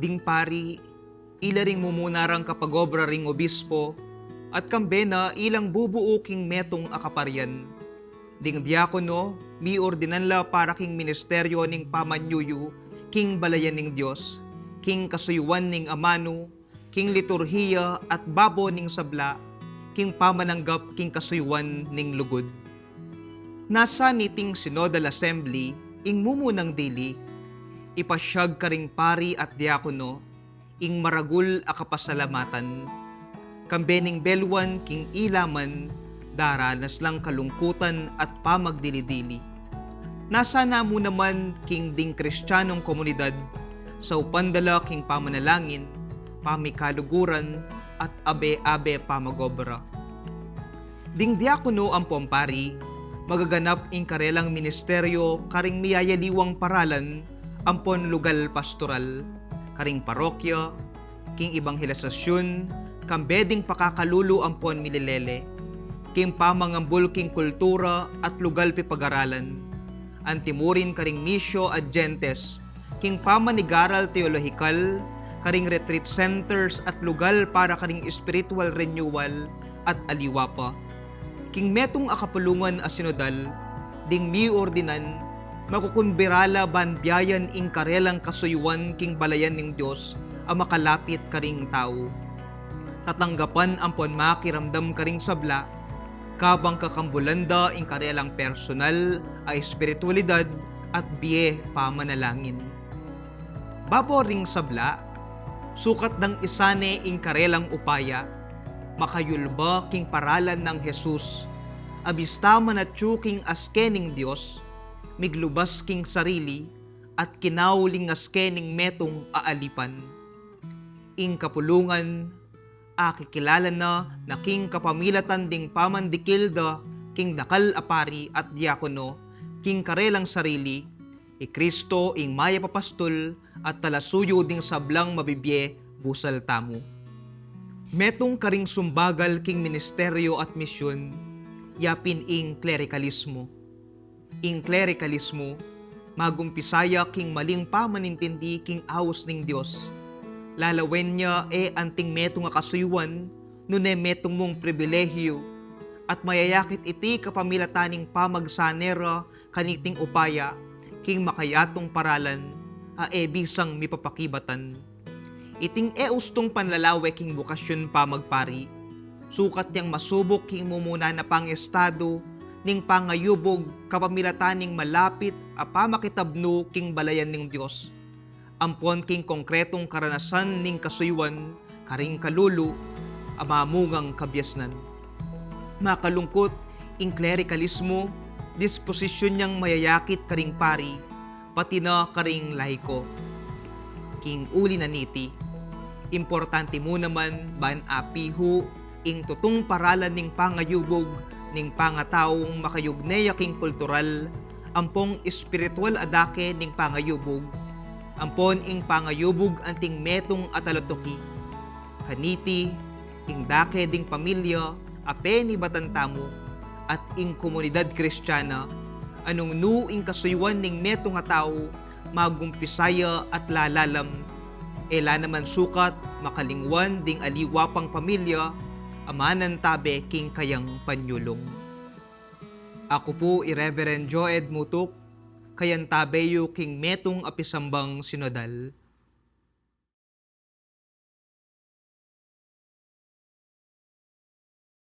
ding pari, ilaring mumunarang kapagobra ring obispo, at kambena ilang bubuo king metong akaparian. Ding diakono, mi ordinanla para king ministeryo ning pamanyuyu, king balayan ning Diyos, king kasuyuan ning amano, king liturhiya at babo ning sabla, king pamananggap king kasuyuan ning lugod. Nasa niting Synodal Assembly, ing mumunang dili, ipasyag karing pari at diakono, ing maragul a kapasalamatan. Kambening belwan king ilaman, daranas lang kalungkutan at pamagdili-dili. Nasa na mo naman king ding kristyanong komunidad, sa upandala king pamanalangin, pamikaluguran, at abe-abe pamagobra. Ding diakono ang pompari, magaganap ing karelang ministeryo karing miyayaliwang paralan, ampon lugal pastoral, karing parokya, king ibanghelisasyon, kambeding pakakalulu ampon mililele, king pamangambul king kultura at lugal pipag-aralan, antimurin karing misyo at gentes, king pamanigaral teolohikal, karing retreat centers at lugal para karing spiritual renewal at aliwapa. King metong akapulungan a sinodal, ding mi ordinan, makukunbirala banbiyayan ing karelang kasuyuan king balayan ning Diyos a makalapit karing tao. Tatanggapan ampon makiramdam karing sabla, kabang kakambulanda ing karelang personal a espiritualidad at biye pamanalangin. Babo ring sabla, sukat ng isane ing karelang upaya, makayulba king paralan ng Jesus, abistaman at tsuking askening Diyos, miglubas king sarili, at kinauling askening metong aalipan. Ing kapulungan, akikilala na king kapamilatan ding pamandikilda, king dakal apari at diakono, king karelang sarili, Kristo ing maya papastol, at talasuyo ding sablang mabibye busal tamo. Metong karing sumbagal king ministeryo at misyon, yapin ing klerikalismo. Ing klerikalismo, magumpisaya king maling pamanintindi king awos ning Diyos. Lalawen niya anting metong akasuyuan, nune metong mong pribilehyo, at mayayakit iti kapamilataning pamagsanera kaniting upaya, king makayatong paralan, bisang mipapakibatan. Iting ustong panlalawe king bukasyon pamagpari, sukat yang masubok king mumuna na pangestado, ning pangayubog kapamilataning malapit a pamakitabno king balayan ning Diyos. Ampon king konkretong karanasan ning kasuywan, karing kalulu, amamungang kabyasnan. Makalungkot, ing klerikalismo, disposisyon niyang mayayakit karing pari, pati na karing lahiko. King uli na niti, importante mo naman ban apihu, ing tutong paralan ning pangayubog, ning pangataong makayugneya king kultural, ampong espiritual adake ning pangayubog, ampon ing pangayubog anting metong atalotoki. Kaniti, ing dake ding pamilya, ape ni batantamo, at ing komunidad kristyana, anong nu ing kasuywan ning metong nga tao, magumpisaya at lalalam, ela naman sukat, makalingwan ding aliwapang pamilya, amanan tabe king kayang panyulong. Ako po Reverend Joed Mutuk, kayan tabeyo king metong apisambang sinodal.